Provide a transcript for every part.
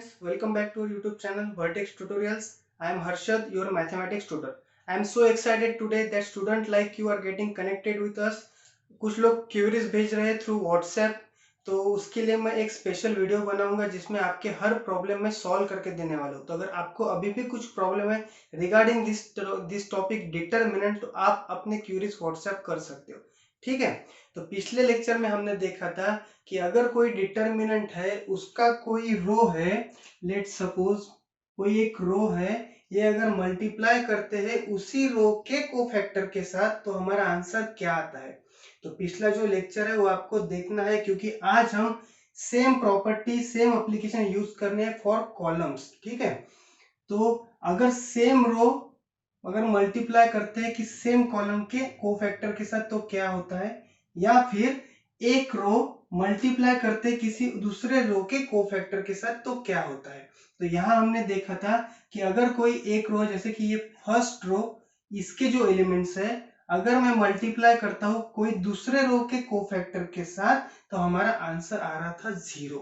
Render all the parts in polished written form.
friends, welcome back to our YouTube channel Vertex Tutorials. I am Harshad, your mathematics tutor. I am so excited today that student like you are getting connected with us. कुछ लोग curies भेज रहे हैं through WhatsApp, तो उसके लिए मैं एक स्पेशल वीडियो बनाऊंगा जिसमें आपके हर प्रॉब्लम में सॉल्व करके देने वाला हूँ। तो अगर आपको अभी भी कुछ प्रॉब्लम है रिगार्डिंग दिस टॉपिक डिटरमिनेंट, तो आप अपने क्यूरीज व्हाट्सएप कर सकते हो। ठीक है, तो पिछले लेक्चर में हमने देखा था कि अगर कोई डिटरमिनेंट है, उसका कोई रो है, लेट सपोज कोई एक रो है, ये अगर मल्टीप्लाई करते हैं उसी रो के कोफैक्टर के साथ, तो हमारा आंसर क्या आता है। तो पिछला जो लेक्चर है वो आपको देखना है, क्योंकि आज हम same property same application use करने हैं फॉर कॉलम्स। ठीक है, तो अगर सेम रो अगर मल्टीप्लाई करते हैं कि सेम कॉलम के कोफैक्टर के साथ, तो क्या होता है, या फिर एक रो मल्टीप्लाई करते किसी दूसरे रो के कोफैक्टर के साथ, तो क्या होता है। तो यहां हमने देखा था कि अगर कोई एक रो, जैसे कि ये फर्स्ट रो, इसके जो एलिमेंट्स है, अगर मैं मल्टीप्लाई करता हूं कोई दूसरे रो के कोफैक्टर के साथ, तो हमारा आंसर आ रहा था 0।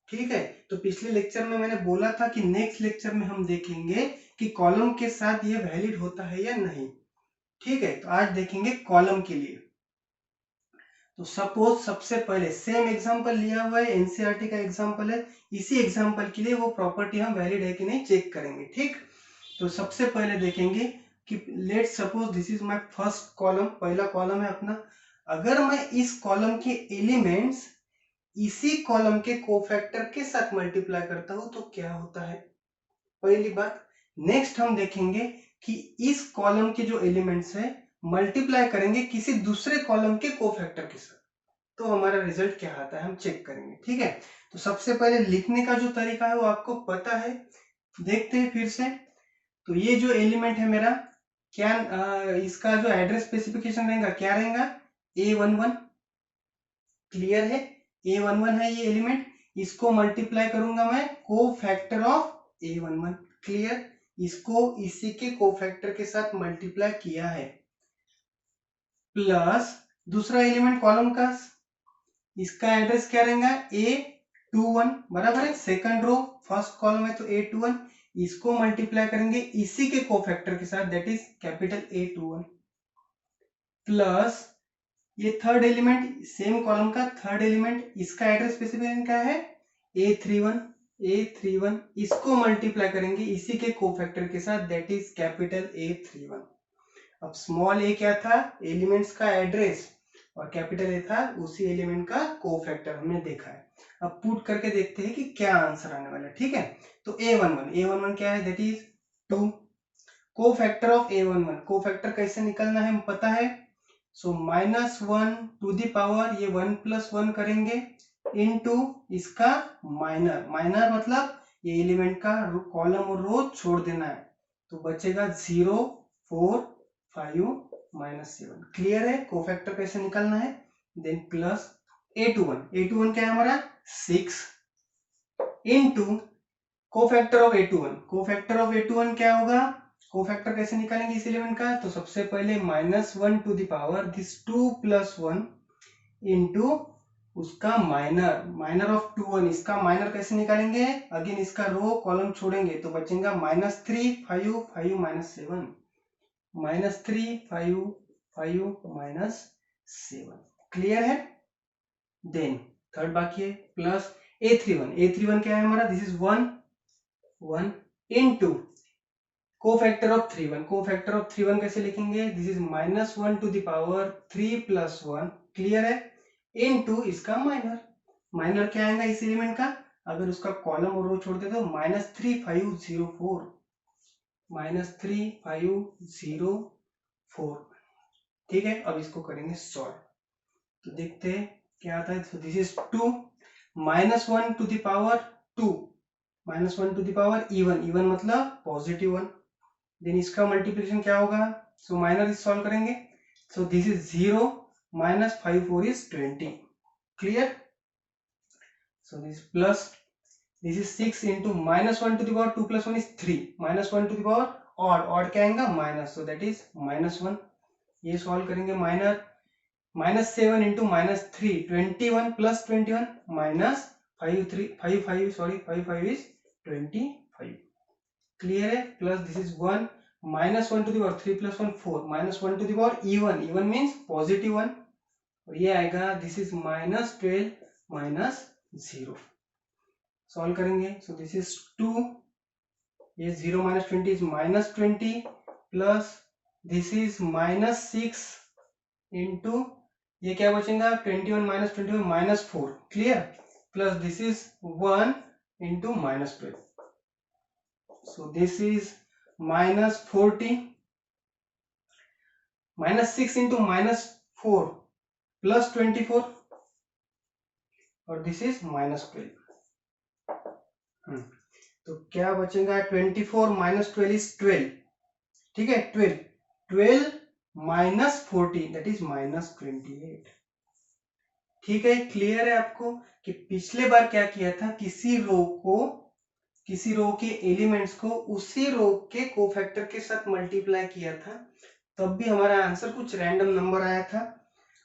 ठीक है, तो पिछले लेक्चर में मैंने बोला था कि नेक्स्ट लेक्चर में हम देखेंगे कि कॉलम के साथ ये वैलिड होता है या नहीं। ठीक है, तो आज देखेंगे कॉलम के लिए। तो सपोज सबसे पहले सेम एग्जांपल लिया हुआ है, एनसीईआरटी का एग्जांपल है, इसी एग्जांपल के लिए वो प्रॉपर्टी हम वैलिड है कि नहीं चेक करेंगे। ठीक, तो सबसे पहले देखेंगे कि let suppose this is my first column, पहला कॉलम है अपना। अगर मैं इस कॉलम के एलिमेंट्स इसी कॉलम के कोफैक्टर के साथ मल्टीप्लाई करता हूं, तो क्या होता है, पहली बात। नेक्स्ट हम देखेंगे कि इस कॉलम के जो एलिमेंट्स है मल्टीप्लाई करेंगे किसी दूसरे कॉलम के कोफैक्टर के साथ, तो हमारा रिजल्ट क्या आता है हम चेक करेंगे। ठीक है, तो सबसे पहले लिखने का जो तरीका है वो आपको पता है, देखते हैं फिर से। तो ये जो एलिमेंट है मेरा, क्या इसका जो एड्रेस स्पेसिफिकेशन रहेगा, क्या रहेगा, A11। क्लियर है, A11 है ये एलिमेंट, इसको मल्टीप्लाई करूंगा मैं कोफैक्टर ऑफ A11। क्लियर, इसको इसी के कोफैक्टर के साथ मल्टीप्लाई किया है, प्लस दूसरा एलिमेंट कॉलम का, इसका एड्रेस क्या रहेगा, A21। बराबर है, सेकंड रो फर्स्ट कॉलम है तो A21, इसको मल्टीप्लाई करेंगे इसी के कोफैक्टर के साथ, that is capital A21, plus ये थर्ड एलिमेंट सेम कॉलम का थर्ड एलिमेंट, इसका एड्रेस स्पेसिफिकेशन क्या है, A31, इसको मल्टीप्लाई करेंगे इसी के कोफैक्टर के साथ, दैट इज कैपिटल A31। अब स्मॉल a क्या था, एलिमेंट्स का एड्रेस, और कैपिटल ए था उसी एलिमेंट का कोफैक्टर, हमने देखा है। अब पुट करके देखते हैं कि क्या आंसर आने वाला है। ठीक है, तो A11 क्या है, that is 2। Cofactor of A11, cofactor कैसे निकलना है हम पता है, सो -1 टू द पावर, ये 1 + 1 करेंगे, इनटू इसका माइनर, माइनर मतलब ये एलिमेंट का कॉलम और रो छोड़ देना है, तो बचेगा 0 4 5 -7। क्लियर है, कोफैक्टर कैसे निकालना है। देन प्लस A21 क्या है हमारा 6, into cofactor of A21, cofactor of A21 क्या होगा, कोफैक्टर कैसे निकालेंगे इस एलिमेंट का, तो सबसे पहले -1 to the power this 2 + 1 into उसका माइनर, माइनर ऑफ 21, इसका माइनर कैसे निकालेंगे, अगेन इसका रो कॉलम छोड़ेंगे तो बचेगा -3 5 5 -7, -3 5 5 -7। क्लियर है, देन थर्ड बाकी है प्लस A31 क्या है हमारा, this is 1 into cofactor of 31, cofactor of 31 कैसे लिखेंगे, this is -1 to the power 3 + 1। Clear है, इनटू इसका माइनर, माइनर क्या आएगा इस एलिमेंट का, अगर उसका कॉलम और रो छोड़ दे तो -3504, -3504। ठीक है, अब इसको करेंगे सॉल्व, तो देखते हैं क्या आता है। This is 2 -1 to the power 2, -1 to the power even मतलब +1, देन इसका मल्टीप्लिकेशन क्या होगा, सो माइनर इज सॉल्व करेंगे, so this is 0 -5 4 is 20। Clear, so this plus this is 6 into -1 to the power 2 + 1 is 3, -1 to the power odd क्या आएगा minus, so that is -1। ये solve करेंगे minor, -7 into -3 21 + 21 -5 5 is 25। Clear है? Plus this is 1 minus 1 to the power 3 plus 1 4 minus 1 to the power even, even means positive 1, और ये आएगा this is minus 12 minus 0। Solve करेंगे, so this is 2, ये 0 minus 20 is minus 20 plus this is minus 6 into ये क्या बचेगा 21 minus 21 minus 4। Clear? Plus this is 1 into minus 12, so this is minus 40 minus 6 into minus 4 plus 24 और this is minus 12। तो क्या बचेगा 24 minus 12 is 12। ठीक है, 12 माइनस 40 दैट इज माइनस 28। ठीक है, क्लियर है आपको कि पिछले बार क्या किया था, किसी रो के एलिमेंट्स को उसी रो के कोफैक्टर के साथ मल्टीप्लाई किया था, तब भी हमारा आंसर कुछ रैंडम नंबर आया था।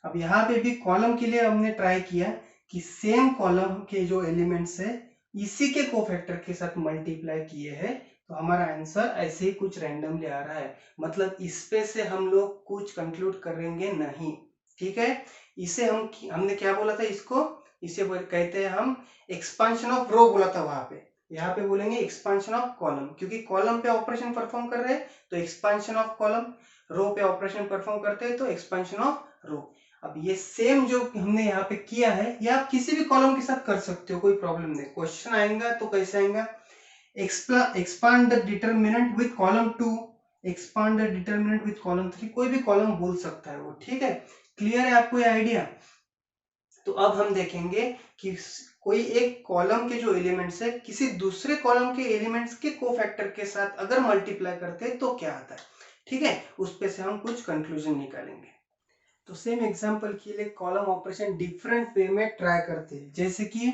अब यहाँ पे भी कॉलम के लिए हमने ट्राई किया कि सेम कॉलम के जो एलिमेंट्स है इसी के कोफैक्टर के साथ मल्टीप्लाई किए हैं, तो हमारा आंसर ऐसे ही कुछ रैंडमली आ रहा है। मतलब इस पे से हम लोग कुछ कंक्लूड करेंगे नहीं। ठीक है, इसे हमने क्या बोला था, इसे कहते हैं हम एक्सपांशन ऑफ रो बोला था वहां पे। यहाँ पे बोलेंगे एक्सपांशन ऑफ कॉलम, क्योंकि कॉलम पे ऑपरेशन परफॉर्म कर रहे हैं तो एक्सपांशन ऑफ कॉलम, रो पे ऑपरेशन परफॉर्म करते हैं तो एक्सपांशन ऑफ रो। अब ये सेम जो हमने यहाँ पे किया है ये आप किसी भी कॉलम के साथ कर सकते हो, कोई प्रॉब्लम नहीं। क्वेश्चन आएगा तो कैसे आएगा, expand the determinant with column 2, expand the determinant with column 3, कोई भी कॉलम बोल सकता है वो। ठीक है, क्लियर है आपको ये आइडिया? तो अब हम देखेंगे कि कोई एक कॉलम के जो एलिमेंट्स है किसी दूसरे कॉलम के एलिमेंट्स के कोफैक्टर के साथ अगर मल्टीप्लाई करते हैं तो क्या आता है। ठीक है, उस पे से हम कुछ कंक्लूजन निकालेंगे। तो सेम एग्जांपल के लिए कॉलम ऑपरेशन डिफरेंट वे में ट्राई करते हैं। जैसे कि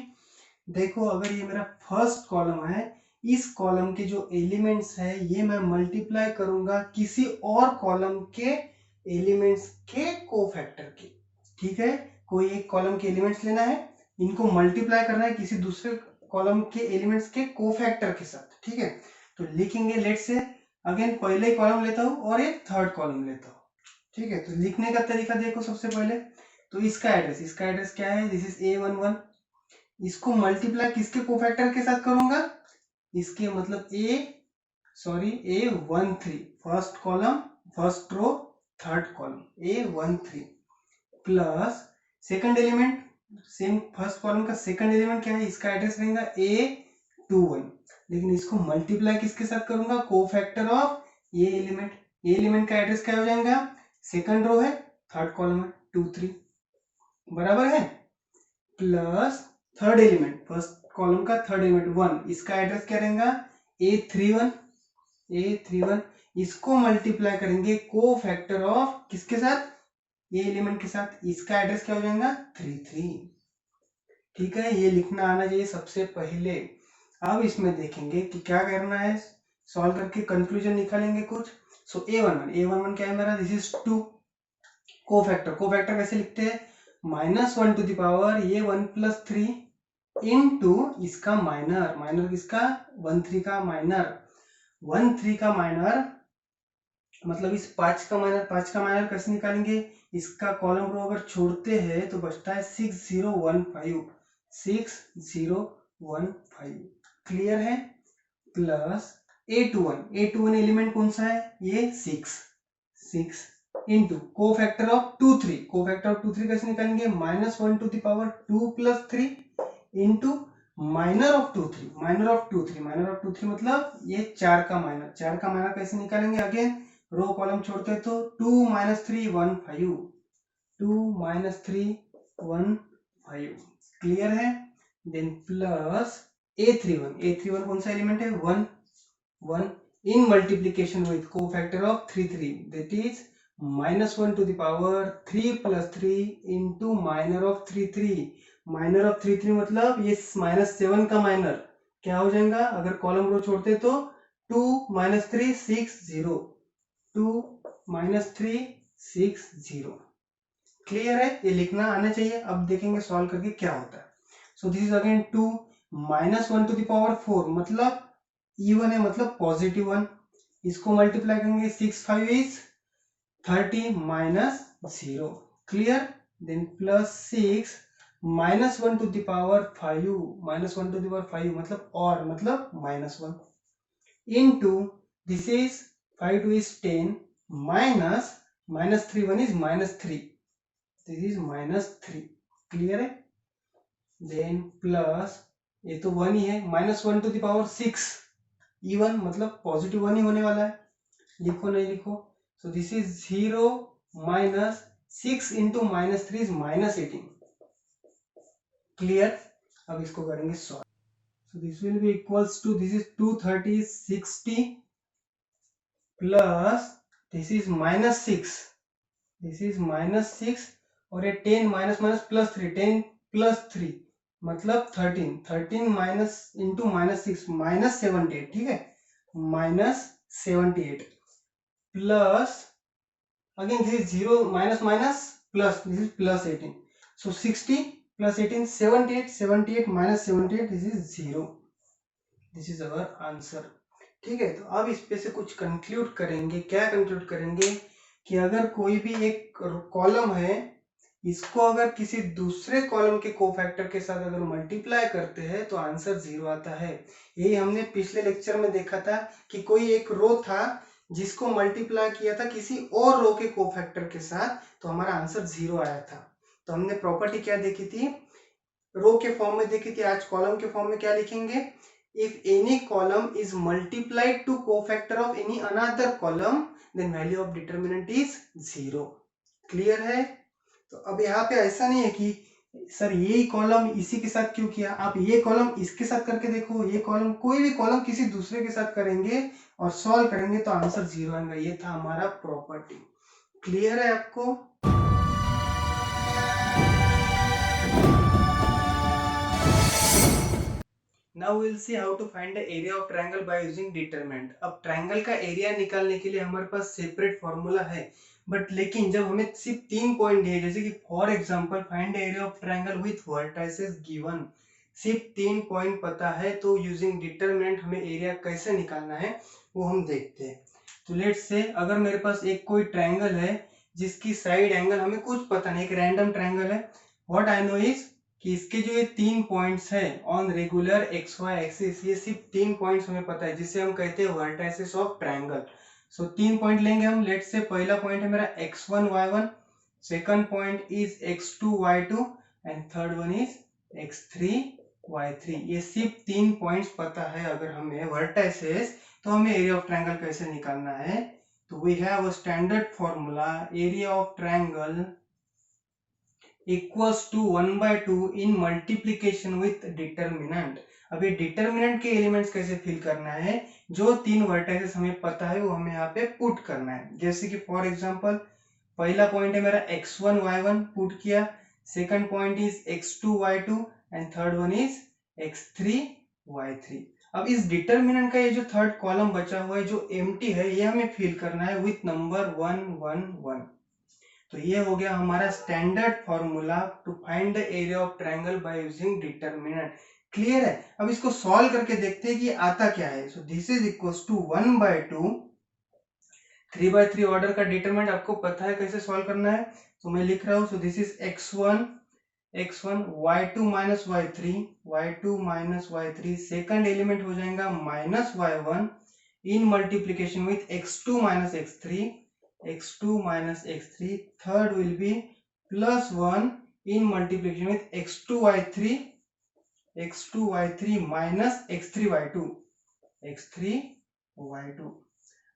देखो, अगर ये मेरा फर्स्ट कॉलम है, इस कॉलम के जो एलिमेंट्स है ये मैं मल्टीप्लाई करूंगा किसी और कॉलम के एलिमेंट्स के कोफैक्टर के। ठीक है, कोई एक कॉलम के एलिमेंट्स लेना है, इनको मल्टीप्लाई करना है किसी दूसरे कॉलम के एलिमेंट्स के कोफैक्टर के साथ। ठीक है, तो लिखेंगे लेट्स से अगेन पहले कॉलम लेता हूं और एक थर्ड कॉलम लेता हूं। ठीक है, तो लिखने का तरीका देखो, सबसे पहले तो इसका एड्रेस क्या है, दिस इज A11। इसको मल्टीप्लाई किसके कोफैक्टर के साथ करूंगा, इसके मतलब A13 first column first row third column A13 plus second element, same first column का सेकंड एलिमेंट क्या है, इसका एड्रेस रहेगा A21, लेकिन इसको मल्टीप्लाई किसके साथ करूंगा, कोफैक्टर ऑफ ये एलिमेंट का एड्रेस क्या हो जाएगा, सेकंड रो है थर्ड कॉलम है 2 3 बराबर है, plus third element first column का थर्ड एलिमेंट 1, इसका एड्रेस क्या रहेगा A31, इसको मल्टीप्लाई करेंगे कोफैक्टर ऑफ किसके साथ, ये एलिमेंट के साथ, इसका एड्रेस क्या हो जाएगा 33। ठीक है, ये लिखना आना चाहिए सबसे पहले। अब इसमें देखेंगे कि क्या करना है, सॉल्व करके कंक्लूजन निकालेंगे कुछ। सो A11 क्या है मेरा, दिस इज 2, कोफैक्टर कैसे लिखते हैं, -1 टू द पावर ये 1 + 3 इनटू इसका माइनर किसका 1 3 का माइनर, मतलब इस 5 का माइनर कैसे निकालेंगे, इसका कॉलम रो अगर छोड़ते हैं तो बचता है 6015। क्लियर है, प्लस A21 एलिमेंट कौन सा है, ये 6 इंटू कोफैक्टर ऑफ 2 3 कैसे निकालेंगे, -1 to the power 2 + 3 into minor of 2 3 मतलब ये 4 का माइनर कैसे निकालेंगे, अगेन रो कॉलम छोड़ते तो 2 - 3 15। क्लियर है, देन प्लस A31 कौन सा एलिमेंट है 1 in multiplication with cofactor of 3 3 that is -1 to the power 3 + 3 into minor of 3 3 मतलब ये -7 का माइनर क्या हो जाएगा, अगर कॉलम रो छोड़ते तो 2 - 3 60। क्लियर है, ये लिखना आना चाहिए। अब देखेंगे सॉल्व करके क्या होता है। So this is again 2 - 1 to the power 4 मतलब E1 है मतलब पॉजिटिव 1, इसको मल्टीप्लाई करेंगे 6 5 is 30 minus 0, clear. Then plus 6 minus 1 to the power 5, minus 1 to the power 5 मतलब और मतलब minus 1 into this is 5 2 is 10 minus minus 3 1 is minus 3, this is minus 3, clear है। Then plus ये तो 1 ही है, minus 1 to the power 6, E1 मतलब positive 1 ही होने वाला है, लिखो नहीं लिखो। सो this is 0 minus 6 into minus 3 is minus 18, clear. अब इसको करेंगे solve. So this will be equals to, this is 230 60 plus this is minus 6, this is minus 6 और ये 10 माइनस माइनस प्लस 3, 10 प्लस 3 मतलब 13, 13 माइनस इंटू माइनस 6 माइनस 78, ठीक है, minus 78 plus again this is 0 minus minus plus, this is plus 18, so 60 plus 18 78, 78 minus 78, this is 0, this is our answer, ठीक है। तो अब इस पे से कुछ कंक्लूड करेंगे, क्या कंक्लूड करेंगे कि अगर कोई भी एक कॉलम है, इसको अगर किसी दूसरे कॉलम के कोफैक्टर के साथ अगर मल्टीप्लाई करते हैं तो आंसर 0 आता है। यही हमने पिछले लेक्चर में देखा था कि कोई एक रो था जिसको मल्टीप्लाई किया था किसी और रो के कोफैक्टर के साथ, तो हमारा आंसर 0 आया था। तो हमने प्रॉपर्टी क्या देखी थी, रो के फॉर्म में देखी थी, आज कॉलम के फॉर्म में क्या लिखेंगे, if any column is multiplied to cofactor of any another column then value of determinant is 0, clear है। तो अब यहाँ पे ऐसा नहीं है कि सर ये कॉलम इसी के साथ क्यों किया, आप ये कॉलम इसके साथ करके देखो, ये कॉलम कोई भी कॉलम किसी दूसरे के साथ करेंगे और सॉल्व करेंगे तो आंसर 0 आएगा, ये था हमारा प्रॉपर्टी, क्लियर है आपको। Now we'll see how to find the area of triangle by using determinant। अब ट्रायंगल का एरिया निकालने के लिए हमारे पास सेपरेट फॉर्मूला है, बट लेकिन जब हमें सिर्फ 3 पॉइंट दिए, जैसे कि for example find area of triangle with vertices given, सिर्फ 3 पॉइंट पता है तो यूजिंग डिटरमिनेंट हमें एरिया कैसे निकालना है वो हम देखते हैं। तो लेट्स से अगर मेरे पास एक कोई ट्रायंगल है जिसकी साइड एंगल हमें कुछ पता नहीं, एक रैंडम ट्रायंगल है, व्हाट आई नो इज कि इसके जो ये 3 पॉइंट्स है on regular X Y axis, ये सिर्फ 3 पॉइंट्स हमें पता है जिसे हम कहते हैं vertices of triangle. So 3 point लेंगे हम, लेट्स से पहला पॉइंट है मेरा x1 y1, second point is x2 y2 and third one is x3 y3। ये सिर्फ 3 पॉइंट्स पता है अगर हमें वर्टाइसेस, तो हमें एरिया ऑफ ट्रायंगल कैसे निकालना है। तो we have a standard formula, area of triangle equals to 1/2 in multiplication with determinant. अब ये डिटरमिनेंट के एलिमेंट्स कैसे फिल करना है, जो 3 वर्टाइसेस हमें पता है वो हमें यहाँ पे पुट करना है। जैसे कि फॉर एग्जांपल पहला पॉइंट है मेरा x1 y1 पुट किया, second point is x2 y2 and third one is x3 y3। अब इस डिटरमिनेंट का ये जो थर्ड कॉलम बचा हुआ है जो एम्प्टी है, ये हमें फिल करना है विथ नंबर 1 1 1। तो ये हो गया हमारा standard formula to find the area of triangle by using determinant, clear है। अब इसको सॉल्व करके देखते हैं कि आता क्या है। So this is equals to 1/2, 3/3 order का डिटरमिनेंट आपको पता है कैसे सॉल्व करना है, तो मैं लिख रहा हूं। सो this is x1 y2 minus y3, second element हो जाएगा minus y1 in multiplication with x2 minus x3, third will be plus 1 in multiplication with x2 y3 minus x3 y2।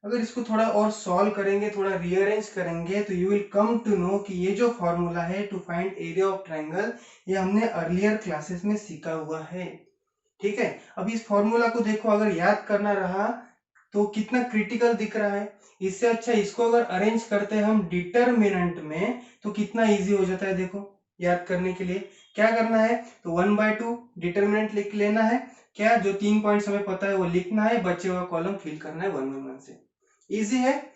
अगर इसको थोड़ा और सॉल्व करेंगे, थोड़ा रीअरेंज करेंगे, तो you will come to know कि ये जो फॉर्मूला है to find area of triangle, ये हमने अर्लियर क्लासेस में सीखा हुआ है, ठीक है। अब इस फॉर्मूला को देखो, अगर याद करना रहा तो कितना क्रिटिकल दिख रहा है, इससे अच्छा इसको अगर अरेंज करते हैं हम डिटरमिनेंट में तो कितना इजी हो जाता है। देखो याद करने के लिए क्या करना है, तो 1/2 डिटरमिनेंट लिख लेना है, क्या जो 3 पॉइंट्स हमें पता है वो लिखना है, बचे हुआ कॉलम फिल करना है 1 1 1 से, इजी है।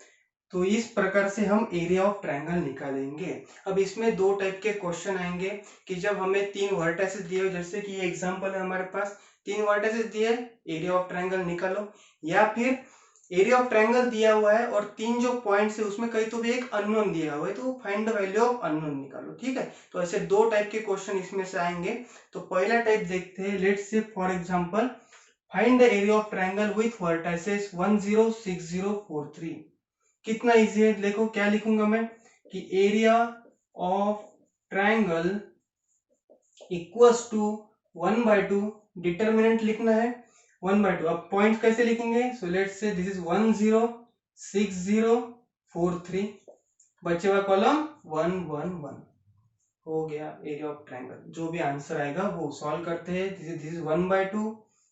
तो इस प्रकार से हम एरिया ऑफ ट्रायंगल निकालेंगे। अब इसमें दो टाइप के क्वेश्चन आएंगे कि जब हमें 3 वर्टाइसेस दिए हो, जैसे कि ये एग्जांपल है हमारे पास तीन वर्टिसेस दिए, एरिया ऑफ ट्रायंगल निकालो। या फिर एरिया ऑफ ट्रायंगल दिया हुआ है और तीन जो पॉइंट्स है उसमें कहीं तो भी एक अननोन दिया हुआ है, तो find the value of unknown निकालो। ठीक है, तो ऐसे दो टाइप के क्वेश्चन इसमें से आएंगे। तो पहला टाइप देखते हैं, let's say for example find the area of triangle with vertices 1 0 6 0 4 3। कितना इजी है, देखो क्या लिखूंगा मैं कि area of triangle equals to 1/2, determinant लिखना है 1/2। अब पॉइंट कैसे लिखेंगे, so let's say this is 1 0 6 0 4 3, बचेगा कॉलम 1 1 1। हो गया एरिया ऑफ ट्रायंगल। जो भी आंसर आएगा वो सॉल्व करते हैं। This is 1/2।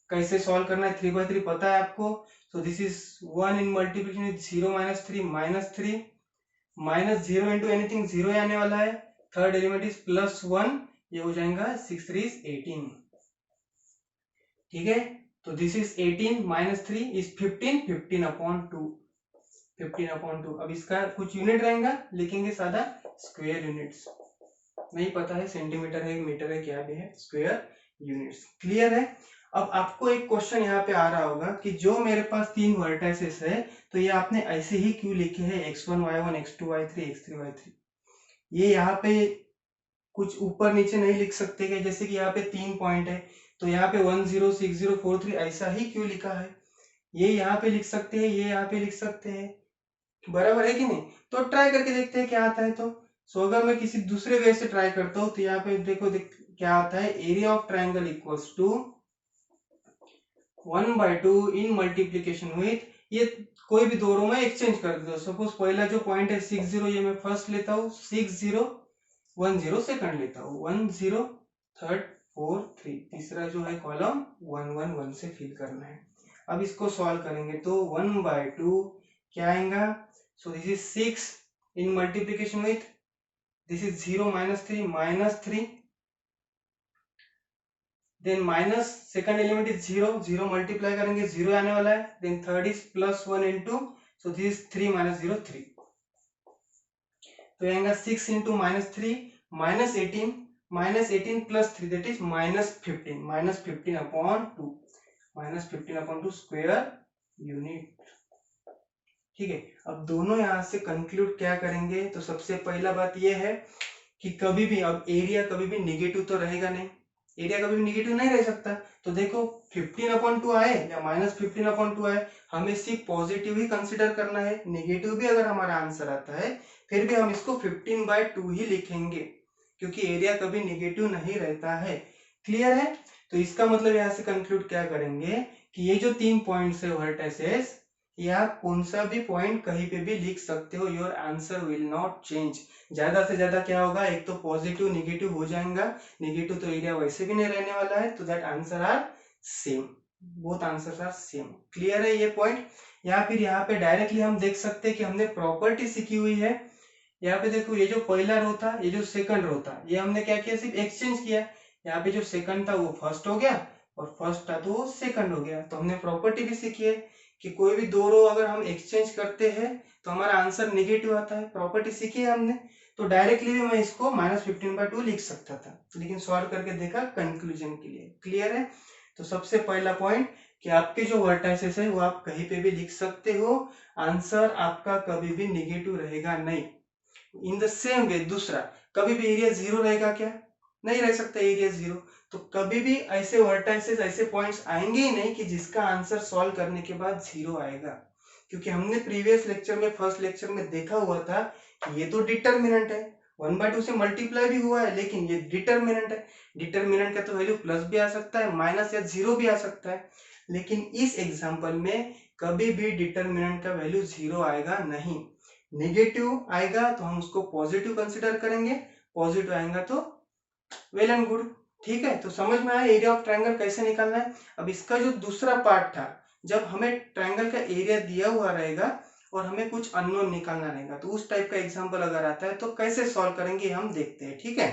कैसे सॉल्व करना है, 3/3 पता है आपको। सो this is 1 in multiplication with 0 -3 -0 into anything, 0 आने वाला है। थर्ड एलिमेंट इज +1, ये हो जाएगा 6 3 18। ठीक है, तो दिस इज 18 -3 इज 15, 15/2, 15/2। अब इसका कुछ यूनिट रहेगा, लिखेंगे सादा स्क्वायर यूनिट्स। नहीं पता है सेंटीमीटर है मीटर है क्या भी है, स्क्वायर यूनिट्स। क्लियर है। अब आपको एक क्वेश्चन यहाँ पे आ रहा होगा कि जो मेरे पास तीन वर्टिसेस है तो ये आपने ऐसे ही क्यों लिखे हैं x1 y1 x2 y3 x3 y3। ये यहाँ पे कुछ ऊपर नीचे नहीं लिख सकते क्या, जैसे कि यहाँ पे तीन पॉइंट है तो यहाँ पे 1 0 6 0 4 3 ऐसा ही क्यों लिखा है। ये यहाँ पे लिख सकते हैं, ये यहाँ पे लिख सकते हैं, बराबर है कि नहीं। तो ट्राई करके देखते हैं क्या आता है। तो सो अगर मैं किसी दूसरे वे से ट्राई करता हूँ तो यहाँ पे देखो क्या आता है, area of triangle equals to 1/2 in multiplication with, ये कोई भी दो रो में एक्सचेंज कर दो। सपोज पहला जो पॉइंट है 6 0, ये मैं फर्स्ट लेता हूँ, 6 0 1 0 सेकंड लेता हूँ, 1 0 थर्ड 4 3, तीसरा जो है कॉलम 1 1 1 से फिल करना है। अब इसको सॉल्व करेंगे तो 1/2 क्या आएगा, so this is 6 in multiplication with, this is 0 -3 then minus second element is 0, 0 multiply करेंगे 0 आने वाला है। Then third is +1 into, so this is 3 -0 3, तो आएगा 6 into -3 -18 -18 +3 that is -15, -15/2, -15/2 square unit. ठीक है, अब दोनों यहां से कंक्लूड क्या करेंगे, तो सबसे पहला बात यह है कि कभी भी अब एरिया कभी भी निगेटिव तो रहेगा नहीं, एरिया कभी भी निगेटिव नहीं रह सकता। तो देखो 15/2 आए या -15/2 आए, हमें सिर्फ पॉजिटिव ही कंसिडर करना है। निगेटिव भी अगर हमारा आंसर आता है फिर भी हम इसको 15/2 ही लिखेंगे, क्योंकि एरिया कभी निगेटिव नहीं रहता है। क्लियर है। तो इसका मतलब यहाँ से कंक्लूड क्या करेंगे कि ये जो तीन पॉइंट्स है वर्टिसेस, ये आप कौन सा भी पॉइंट कहीं पे भी लिख सकते हो, your answer will not change. ज्यादा से ज्यादा क्या होगा, एक तो पॉजिटिव निगेटिव हो जाएगा, निगेटिव तो एरिया वैसे भी नहीं रहने वाला है, तो that answer are same, both answers are same. Clear है ये पॉइंट। या फिर यहाँ पे डायरेक्टली हम देख सकते हैं कि हमने प्रॉपर्टी सीखी हुई है। यहाँ पे देखो, ये जो पहला रो था, ये जो सेकंड रो था, ये हमने क्या किया, सिर्फ एक्सचेंज किया। यहाँ पे जो सेकंड था वो फर्स्ट हो गया और फर्स्ट था तो वो सेकंड हो गया। तो हमने प्रॉपर्टी भी सीखी है कि कोई भी दो रो अगर हम एक्सचेंज करते हैं तो हमारा आंसर निगेटिव आता है, प्रॉपर्टी सीखी है हमने। तो डायरेक्टली भी मैं इसको -15/2 लिख सकता था, लेकिन सॉल्व करके देखा कंक्लूजन के लिए। क्लियर है। तो सबसे पहला पॉइंट कि आपके जो वर्टाइसेस है वो आप कहीं पे भी लिख सकते हो, आंसर आपका कभी भी निगेटिव रहेगा नहीं। इन द सेम वे दूसरा, कभी भी एरिया 0 रहेगा क्या, नहीं रह सकता एरिया 0। तो कभी भी ऐसे वर्टाइसेस ऐसे पॉइंट्स आएंगे ही नहीं कि जिसका आंसर सॉल्व करने के बाद 0 आएगा, क्योंकि हमने प्रीवियस लेक्चर में फर्स्ट लेक्चर में देखा हुआ था कि ये तो डिटरमिनेंट है, 1/2 से मल्टीप्लाई भी हुआ है, लेकिन ये डिटरमिनेंट है। डिटरमिनेंट का तो वैल्यू प्लस भी आ सकता है, माइनस या 0 भी आ सकता है, लेकिन इस एग्जाम्पल में कभी भी डिटरमिनेंट का वैल्यू 0 आएगा नहीं। नेगेटिव आएगा तो हम उसको पॉजिटिव कंसिडर करेंगे, पॉजिटिव आएगा तो वेल एंड गुड। ठीक है, तो समझ में आया एरिया ऑफ ट्रायंगल कैसे निकालना है। अब इसका जो दूसरा पार्ट था, जब हमें ट्रायंगल का एरिया दिया हुआ रहेगा और हमें कुछ अननोन निकालना रहेगा, तो उस टाइप का एग्जांपल अगर आता है तो कैसे सॉल्व करेंगे हम देखते हैं। ठीक है,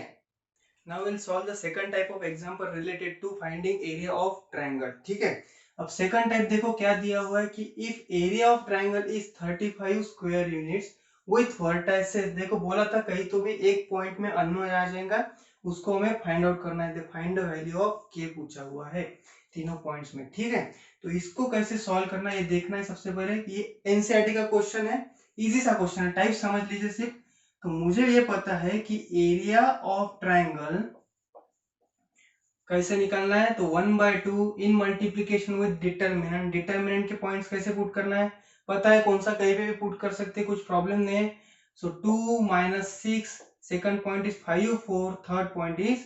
now will solve the second type of example related to finding area of triangle. ठीक है, अब सेकंड टाइप देखो क्या दिया हुआ है कि if area of triangle is 35 square units with vertices, देखो बोला था कहीं तो भी एक पॉइंट में अननोन आ जाएगा, उसको हमें फाइंड आउट करना है। फाइंड द वैल्यू ऑफ के पूछा हुआ है। तीनों पॉइंट्स में, ठीक है। तो इसको कैसे सॉल्व करना है ये देखना है सबसे पहले। ये एनसीईआरटी का क्वेश्चन है, इजी सा क्वेश्चन है, टाइप समझ लीजिए सिर्फ। तो मुझे ये पता है कि एरिया ऑफ ट्राइंगल कैसे निकालना है, तो 1/2 in multiplication with determinant. Determinant के पॉइंट्स कैसे पुट करना है पता है, कौन सा कहीं पे भी पुट कर सकते हैं, कुछ प्रॉब्लम नहीं है। सो 2 - 6, second point is 5 4, third point is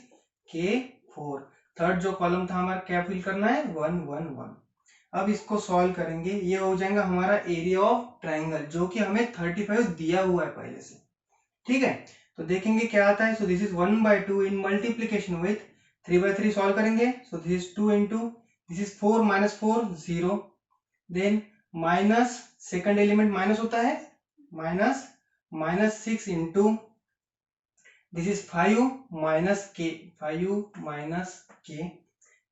K4। Third जो कॉलम था हमारा क्या फिल करना है 1 1 1। अब इसको सॉल्व करेंगे, ये हो जाएगा हमारा एरिया ऑफ ट्राइंगल जो कि हमें 35 दिया हुआ है पहले से, ठीक है। तो देखेंगे क्या आता है। So this is 1/2 in multiplication with 3/3 solve करेंगे। So this is 2 into this is 4 - 4 0, then minus second element minus होता है -6 into this is 5 - K, 5 - K।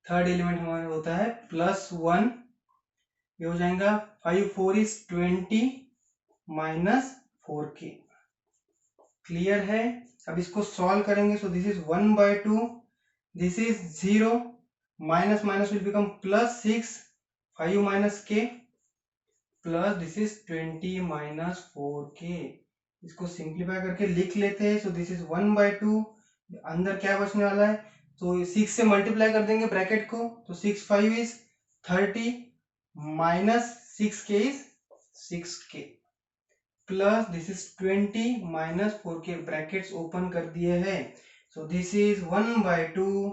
Third element हमारा होता है +1, ये हो जाएगा 5 4 इज 20 - 4K। क्लियर है। अब इसको सॉल्व करेंगे। So this is 1/2, this is 0, minus minus will become +6, 5 - K plus this is 20 - 4K। इसको सिंप्लीफाई करके लिख लेते हैं। सो दिस इज 1/2, अंदर क्या बचने वाला है, तो 6 से मल्टीप्लाई कर देंगे ब्रैकेट को, तो 6 5 is 30 - 6K is 6K plus this is 20 - 4K, brackets open कर दिए हैं। सो दिस इज 1/2,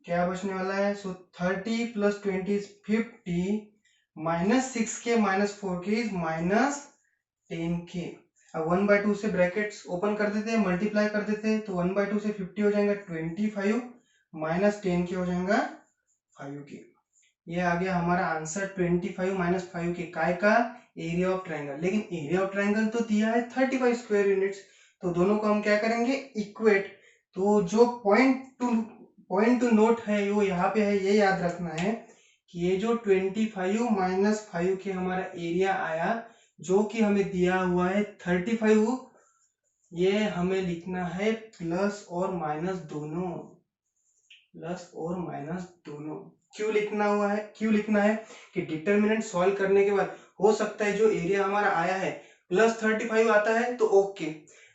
क्या बचने वाला है, सो 30 + 20 is 50 -6K - 4K is -10K। अब 1/2 से ब्रैकेट्स ओपन कर देते हैं, मल्टीप्लाई कर देते हैं, तो 1/2 से 50 हो जाएगा 25 -10K हो जाएगा 5K। ये आ गया हमारा आंसर 25 - 5K काय का एरिया ऑफ ट्रायंगल। लेकिन एरिया ऑफ ट्रायंगल तो दिया है 35 स्क्वायर यूनिट्स, तो दोनों को हम क्या करेंगे इक्वेट। तो जो पॉइंट टू नोट है वो यहाँ पे है, ये याद रखना है कि ये जो 25 - 5K हमारा एरिया आया जो कि हमें दिया हुआ है 35, ये हमें लिखना है प्लस और माइनस दोनों, प्लस और माइनस दोनों। क्यों लिखना है कि डिटरमिनेंट सॉल्व करने के बाद हो सकता है जो एरिया हमारा आया है +35 आता है तो ओके,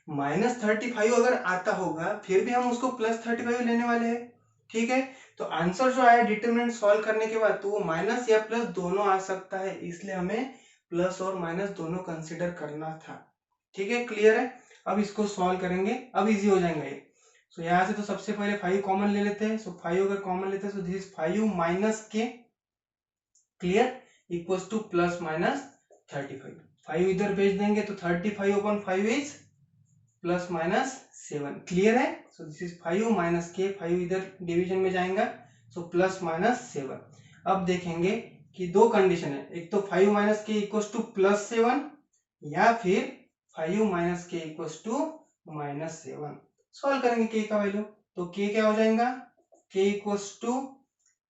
-35 अगर आता होगा फिर भी हम उसको +35 लेने वाले हैं, ठीक है। तो आंसर जो आया डिटरमिनेंट सॉल्व करने के बाद तो वो माइनस या प्लस दोनों आ सकता है, इसलिए हमें प्लस और माइनस दोनों कंसिडर करना था, ठीक है। क्लियर है। अब इसको सॉल्व करेंगे, अब इजी हो जाएगा ये। सो यहाँ से तो सबसे पहले 5 कॉमन ले लेते हैं। सो 5 अगर कॉमन लेते हैं तो this is 5 - K, clear, equals to +- 35। 5 इधर भेज देंगे तो 35/5 इज +- 7, क्लियर है। सो दिस इज 5 - K, 5 इधर डिवीजन में जाएगा, सो +- 7। अब देखेंगे कि दो कंडीशन है, एक तो 5 - K इक्वल्स टू +7 या फिर 5 - K इक्वल्स टू -7। सॉल्व करेंगे k का वैल्यू, तो k क्या हो जाएगा, k इक्वल्स टू,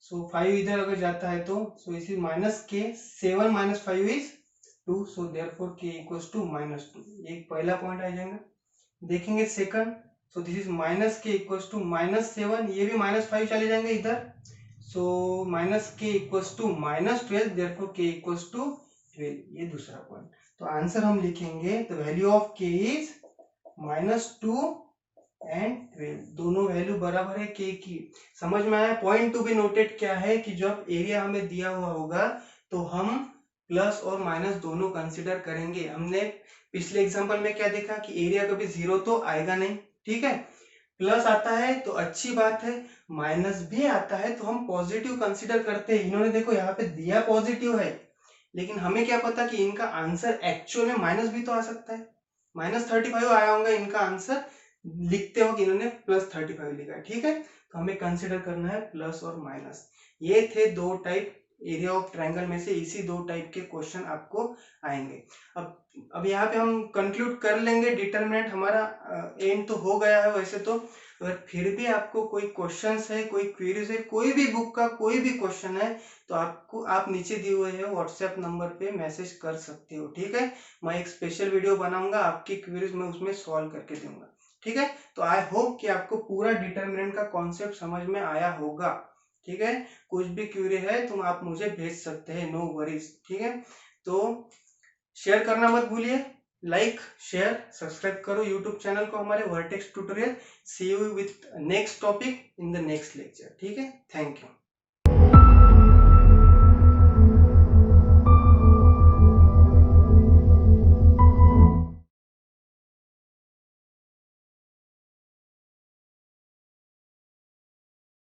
सो 5 इधर अगर जाता है तो सो इस -K, 7 - 5 is 2, so therefore k equals to -2। एक पहला पॉइंट आ जाएगा। देखेंगे second, so this is -K equals to -7, ये भी -5 चले जाएंगे इधर, so -K equals to -12, therefore k equals to 12, ये दूसरा पॉइंट। तो आंसर हम लिखेंगे the value of k is -2 and 12, दोनों वैल्यू बराबर है k की। समझ में आया। पॉइंट टू बी नोटेड क्या है कि जब एरिया हमें दिया हुआ होगा तो हम प्लस और माइनस दोनों कंसिडर करेंगे। हमने पिछले एग्जांपल में क्या देखा कि एरिया कभी 0 तो आएगा नहीं, ठीक है। प्लस आता है तो अच्छी बात है, माइनस भी आता है तो हम पॉजिटिव कंसिडर करते हैं। इन्होंने देखो यहाँ पे दिया पॉजिटिव है, लेकिन हमें क्या पता कि इनका आंसर एक्चुअल में माइनस भी तो आ सकता है। -35 आया होगा इनका आंसर, लिखते हो कि इन्होंने +35 लिखा है, ठीक है। तो हमें कंसिडर करना है प्लस और माइनस। ये थे दो टाइप एरिया ऑफ ट्रायंगल में से, इसी दो टाइप के क्वेश्चन आपको आएंगे। अब यहाँ पे हम कंक्लूड कर लेंगे, डिटरमिनेंट हमारा एंड तो हो गया है वैसे तो। अगर फिर भी आपको कोई क्वेश्चंस है, कोई क्वेरीज है, कोई भी बुक का कोई भी क्वेश्चन है तो आप नीचे दिए हुए है व्हाट्सएप नंबर पे मैसेज कर सकते हो, ठीक है। मैं एक स्पेशल वीडियो बनाऊंगा, आपकी क्वेरीज मैं उसमें सॉल्व करके दूंगा, ठीक है। तो आई होप कि आपको पूरा डिटरमिनेंट का कॉन्सेप्ट समझ में आया होगा, ठीक है, कुछ भी क्यूरी है तुम आप मुझे भेज सकते हैं, नो वरीज। ठीक है, तो शेयर करना मत भूलिए, लाइक शेयर सब्सक्राइब करो यूट्यूब चैनल को हमारे vertex tutorial. See you with next topic in the next lecture. ठीक है, थैंक यू।